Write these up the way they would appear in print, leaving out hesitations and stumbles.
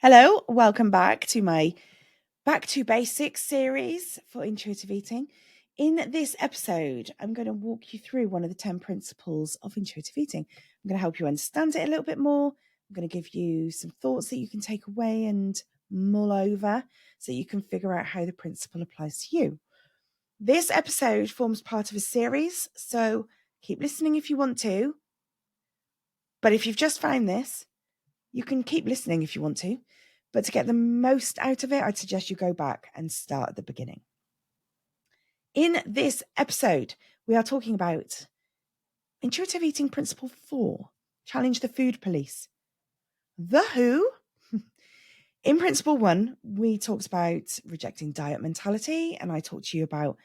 Hello, welcome back to my Back to Basics series for intuitive eating. In this episode, I'm going to walk you through one of the 10 principles of intuitive eating. I'm going to help you understand it a little bit more. I'm going to give you some thoughts that you can take away and mull over so you can figure out how the principle applies to you. This episode forms part of a series, so keep listening if you want to. But if you've just found this, you can keep listening if you want to. But to get the most out of it, I'd suggest you go back and start at the beginning. In this episode, we are talking about intuitive eating principle 4, challenge the food police. The who? In principle 1, we talked about rejecting diet mentality, and I talked to you about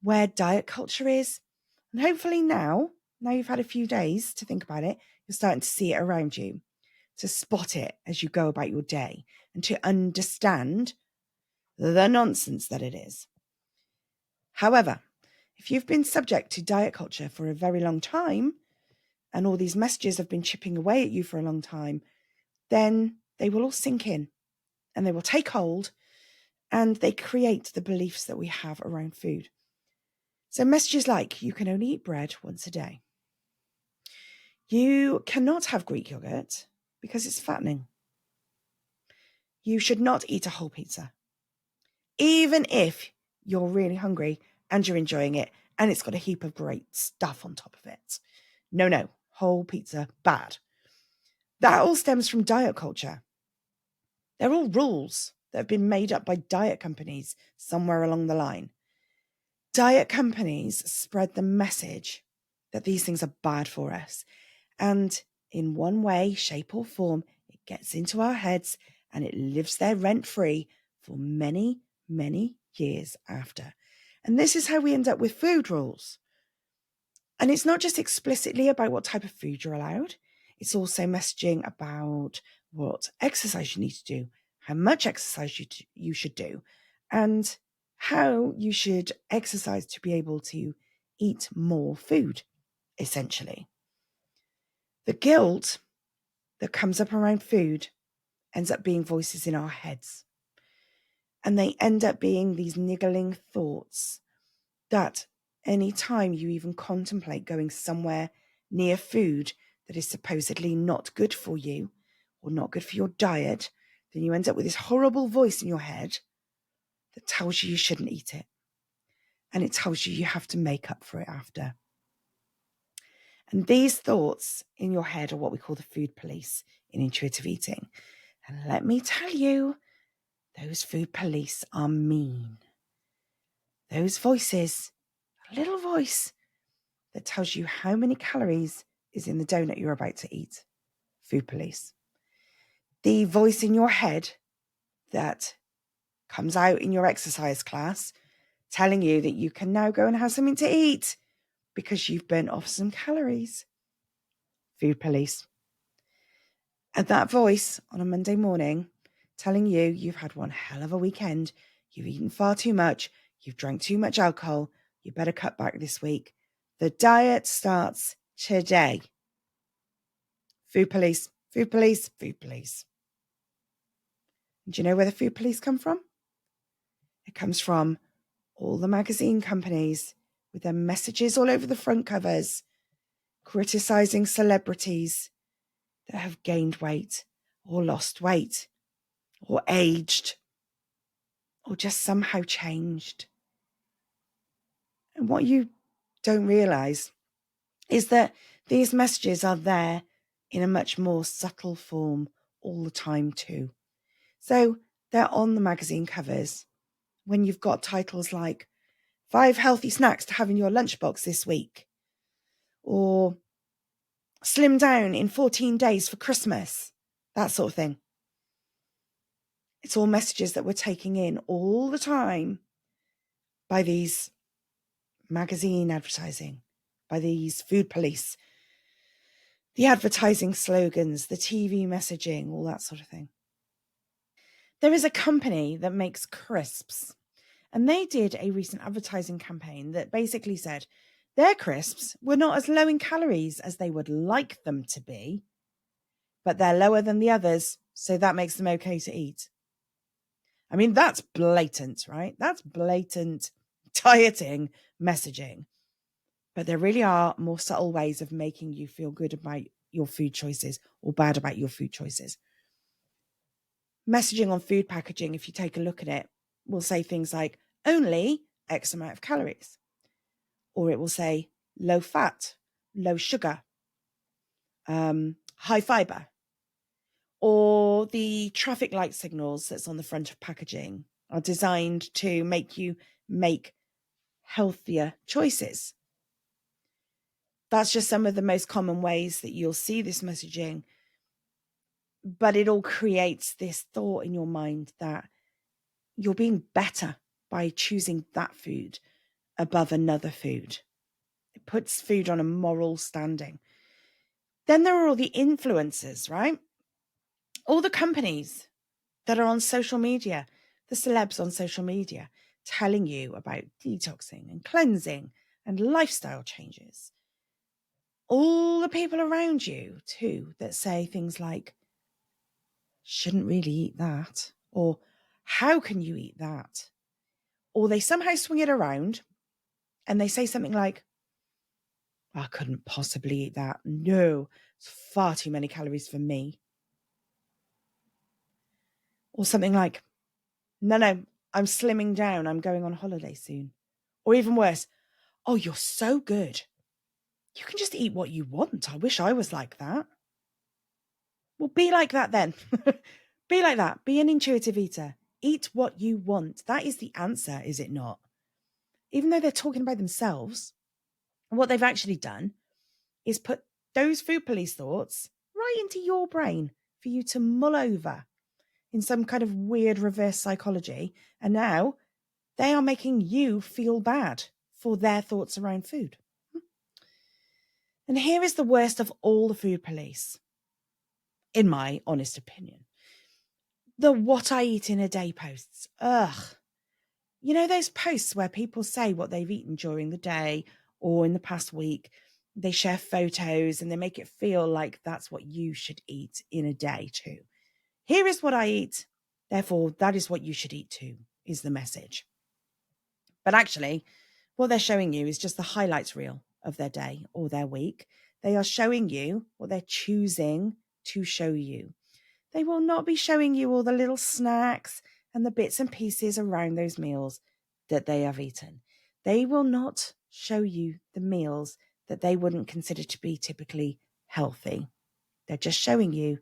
where diet culture is. And hopefully now you've had a few days to think about it, you're starting to see it around you, to spot it as you go about your day, and to understand the nonsense that it is. However, if you've been subject to diet culture for a very long time, and all these messages have been chipping away at you for a long time, then they will all sink in and they will take hold and they create the beliefs that we have around food. So messages like, you can only eat bread once a day. You cannot have Greek yogurt because it's fattening. You should not eat a whole pizza, even if you're really hungry and you're enjoying it and it's got a heap of great stuff on top of it. No, whole pizza, bad. That all stems from diet culture. They're all rules that have been made up by diet companies somewhere along the line. Diet companies spread the message that these things are bad for us. And in one way, shape or form, it gets into our heads and it lives there rent-free for many, many years after. And this is how we end up with food rules. And it's not just explicitly about what type of food you're allowed. It's also messaging about what exercise you need to do, how much exercise you should do, and how you should exercise to be able to eat more food, essentially. The guilt that comes up around food ends up being voices in our heads. And they end up being these niggling thoughts that any time you even contemplate going somewhere near food that is supposedly not good for you or not good for your diet, then you end up with this horrible voice in your head that tells you shouldn't eat it. And it tells you have to make up for it after. And these thoughts in your head are what we call the food police in intuitive eating. And let me tell you, those food police are mean. Those voices, a little voice that tells you how many calories is in the donut you're about to eat. Food police. The voice in your head that comes out in your exercise class telling you that you can now go and have something to eat because you've burnt off some calories. Food police. And that voice on a Monday morning telling you you've had one hell of a weekend, you've eaten far too much, you've drank too much alcohol, you better cut back this week. The diet starts today. Food police, food police, food police. And do you know where the food police come from? It comes from all the magazine companies with their messages all over the front covers, criticizing celebrities that have gained weight or lost weight or aged or just somehow changed. And what you don't realize is that these messages are there in a much more subtle form all the time too. So they're on the magazine covers when you've got titles like 5 healthy snacks to have in your lunchbox this week, or slim down in 14 days for Christmas, that sort of thing. It's all messages that we're taking in all the time by these magazine advertising, by these food police, the advertising slogans, the TV messaging, all that sort of thing. There is a company that makes crisps, and they did a recent advertising campaign that basically said their crisps were not as low in calories as they would like them to be, but they're lower than the others, so that makes them okay to eat. I mean, that's blatant, right? That's blatant dieting messaging. But there really are more subtle ways of making you feel good about your food choices or bad about your food choices. Messaging on food packaging, if you take a look at it, will say things like only X amount of calories, or it will say low fat, low sugar, high fiber, or the traffic light signals that's on the front of packaging are designed to make you make healthier choices. That's just some of the most common ways that you'll see this messaging, but it all creates this thought in your mind that you're being better by choosing that food above another food. It puts food on a moral standing. Then there are all the influencers, right? All the companies that are on social media, the celebs on social media, telling you about detoxing and cleansing and lifestyle changes. All the people around you, too, that say things like, shouldn't really eat that, or how can you eat that? Or they somehow swing it around and they say something like, I couldn't possibly eat that. No, it's far too many calories for me. Or something like, no, I'm slimming down. I'm going on holiday soon. Or even worse, oh, you're so good. You can just eat what you want. I wish I was like that. Well, be like that then. Be like that. Be an intuitive eater. Eat what you want. That is the answer, is it not? Even though they're talking about themselves, what they've actually done is put those food police thoughts right into your brain for you to mull over in some kind of weird reverse psychology. And now they are making you feel bad for their thoughts around food. And here is the worst of all the food police, in my honest opinion. The what I eat in a day posts. Ugh. You know those posts where people say what they've eaten during the day or in the past week? They share photos and they make it feel like that's what you should eat in a day too. Here is what I eat. Therefore, that is what you should eat too, is the message. But actually, what they're showing you is just the highlights reel of their day or their week. They are showing you what they're choosing to show you. They will not be showing you all the little snacks and the bits and pieces around those meals that they have eaten. They will not show you the meals that they wouldn't consider to be typically healthy. They're just showing you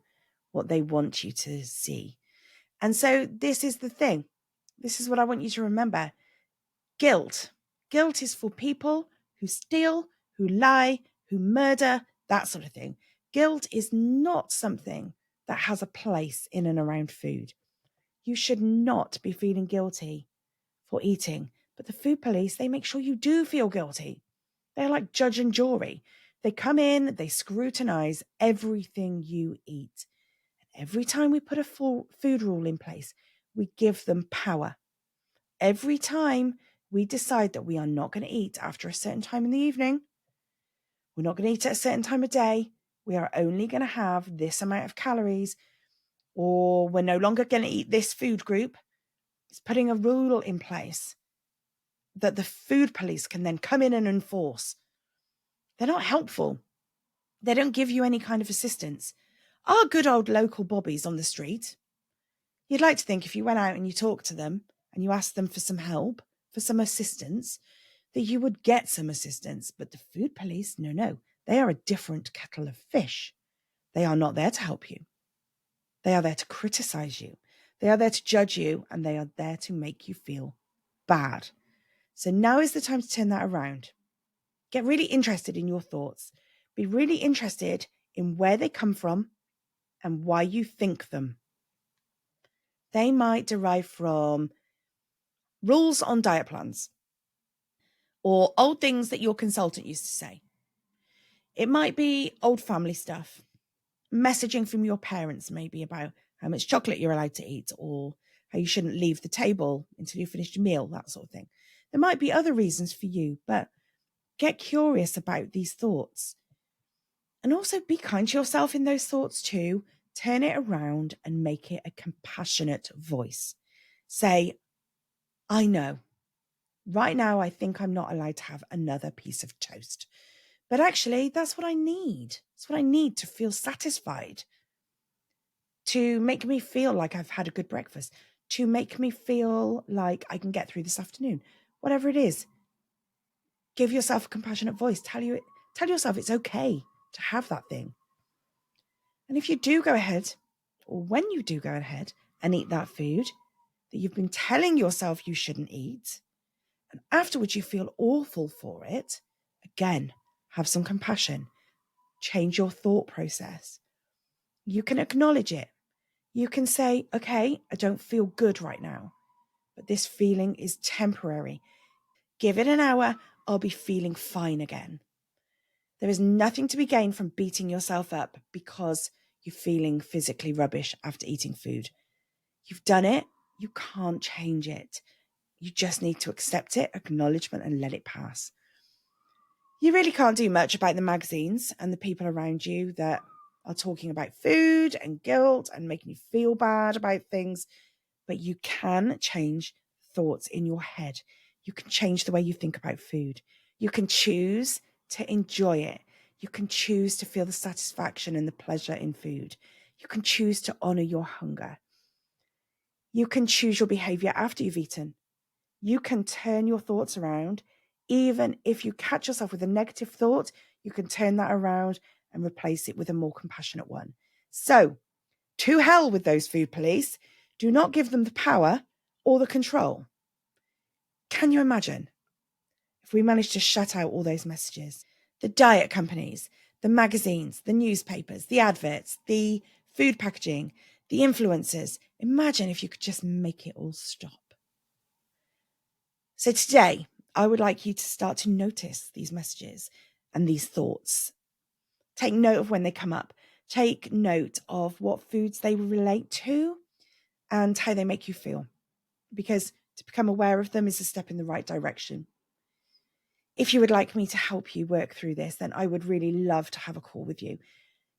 what they want you to see. And so this is the thing. This is what I want you to remember. Guilt. Guilt is for people who steal, who lie, who murder, that sort of thing. Guilt is not something that has a place in and around food. You should not be feeling guilty for eating. But the food police, they make sure you do feel guilty. They're like judge and jury. They come in, they scrutinize everything you eat. Every time we put a food rule in place, we give them power. Every time we decide that we are not going to eat after a certain time in the evening, we're not going to eat at a certain time of day, we are only going to have this amount of calories, or we're no longer going to eat this food group, it's putting a rule in place that the food police can then come in and enforce. They're not helpful. They don't give you any kind of assistance. Our good old local bobbies on the street, you'd like to think if you went out and you talked to them and you asked them for some help, for some assistance, that you would get some assistance. But the food police, no, they are a different kettle of fish. They are not there to help you. They are there to criticize you. They are there to judge you, and they are there to make you feel bad. So now is the time to turn that around. Get really interested in your thoughts. Be really interested in where they come from and why you think them. They might derive from rules on diet plans or old things that your consultant used to say. It might be old family stuff, messaging from your parents maybe about how much chocolate you're allowed to eat or how you shouldn't leave the table until you finished a meal, that sort of thing. There might be other reasons for you, but get curious about these thoughts. And also be kind to yourself in those thoughts too. turn it around and make it a compassionate voice. Say, I know. Right now, I think I'm not allowed to have another piece of toast. But actually, that's what I need. It's what I need to feel satisfied, to make me feel like I've had a good breakfast, to make me feel like I can get through this afternoon. Whatever it is, give yourself a compassionate voice. Tell yourself it's okay to have that thing. And if you do go ahead, or when you do go ahead and eat that food that you've been telling yourself you shouldn't eat, and afterwards you feel awful for it, again, have some compassion. Change your thought process. You can acknowledge it. You can say, okay, I don't feel good right now, but this feeling is temporary. Give it an hour, I'll be feeling fine again. There is nothing to be gained from beating yourself up because you're feeling physically rubbish after eating food. You've done it, you can't change it. You just need to accept it, acknowledgement, and let it pass. You really can't do much about the magazines and the people around you that are talking about food and guilt and making you feel bad about things, but you can change thoughts in your head. You can change the way you think about food. You can choose to enjoy it. You can choose to feel the satisfaction and the pleasure in food. You can choose to honor your hunger. You can choose your behavior after you've eaten. You can turn your thoughts around. Even if you catch yourself with a negative thought, you can turn that around and replace it with a more compassionate one. So, to hell with those food police. Do not give them the power or the control. Can you imagine if we managed to shut out all those messages? The diet companies, the magazines, the newspapers, the adverts, the food packaging, the influencers. Imagine if you could just make it all stop. So today, I would like you to start to notice these messages and these thoughts. Take note of when they come up. Take note of what foods they relate to and how they make you feel, because to become aware of them is a step in the right direction. If you would like me to help you work through this, then I would really love to have a call with you.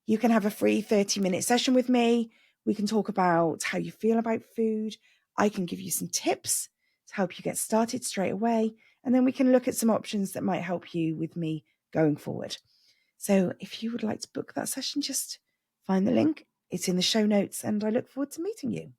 You can have a free 30-minute session with me. We can talk about how you feel about food. I can give you some tips to help you get started straight away. And then we can look at some options that might help you with me going forward. So if you would like to book that session, just find the link. It's in the show notes, and I look forward to meeting you.